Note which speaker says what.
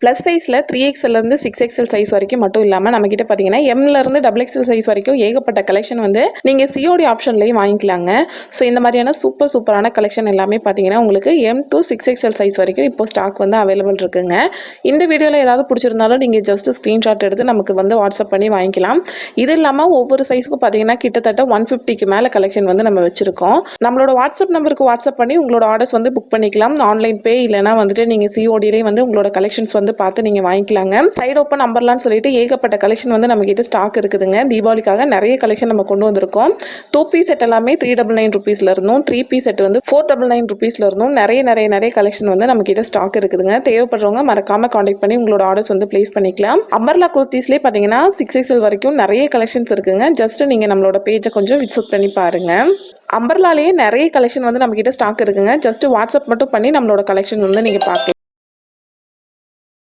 Speaker 1: Plus சைஸில் 3XLலேருந்து 6XL size வரைக்கும் மட்டும் இல்லாமல் நம்மக்கிட்ட பார்த்தீங்கன்னா எம்லேருந்து XXL சைஸ் வரைக்கும் ஏகப்பட்ட கலெக்ஷன் வந்து நீங்கள் சிஓடி ஆப்ஷன்லேயும் வாங்கிக்கலாங்க. ஸோ இந்த மாதிரியான சூப்பரான கலெக்ஷன் எல்லாமே பார்த்தீங்கன்னா உங்களுக்கு M to 6XL சைஸ் வரைக்கும் இப்போ ஸ்டாக் வந்து அவைலபிள் இருக்குங்க. இந்த வீடியோவில் ஏதாவது பிடிச்சிருந்தாலும் நீங்கள் ஜஸ்ட் ஸ்க்ரீன்ஷாட் எடுத்து நமக்கு வந்து வாட்ஸ்அப் பண்ணி வாங்கிக்கலாம். இது இல்லாமல் ஒவ்வொரு சைஸுக்கும் பார்த்தீங்கன்னா கிட்டத்தட்ட 150க்கு மேலே கலெக்ஷன் வந்து நம்ம வச்சுருக்கோம். நம்மளோட வாட்ஸ்அப் நம்பருக்கு வாட்ஸ்அப் பண்ணி உங்களோட ஆர்டர்ஸ் வந்து புக் பண்ணிக்கலாம். ஆன்லைன் பே இல்லைனா வந்துட்டு நீங்கள் சிஓடியிலே வந்து உங்களோட கலெக்ஷன்ஸ் வந்து பார்த்து நீங்கள் வாங்கிக்கலாங்க. சைடு ஓப்பன் நம்பர்லான்னு சொல்லிட்டு ஏகப்பட்ட கலெக்ஷன் வந்து நம்ம கிட்ட ஸ்டாக் இருக்குதுங்க. தீபாவளிக்காக நிறைய கலெக்ஷன் நம்ம கொண்டு வந்திருக்கோம். 2 பீஸ் செட் எல்லாமே 399 ருபீஸ்ல இருந்தும் 3 பீஸ் செட் வந்து 499 ருபீஸ்ல இருந்தும் நிறைய கலெக்ஷன் வந்து நம்ம கிட்ட ஸ்டாக் இருக்குதுங்க. தேவைப்படுறவங்க மறக்காம கான்டாக்ட் பண்ணி உங்களோட ஆர்டர்ஸ் வந்து பிளேஸ் பண்ணிக்கலாம். அம்பர்லா குர்த்திஸ்லேயே பார்த்தீங்கன்னா 6XL வரைக்கும் நிறைய கலெக்ஷன்ஸ் இருக்குங்க. ஜஸ்ட் நீங்கள் நம்மளோட பேஜை கொஞ்சம் விசிட் பண்ணி பாருங்க. அம்பர்லாலேயே நிறைய கலெக்ஷன் வந்து நம்ம கிட்ட ஸ்டாக் இருக்குங்க. ஜஸ்ட் வாட்ஸ்அப் மட்டும் பண்ணி நம்மளோட கலெக்ஷன் வந்து நீங்கள் பார்க்கலாம்.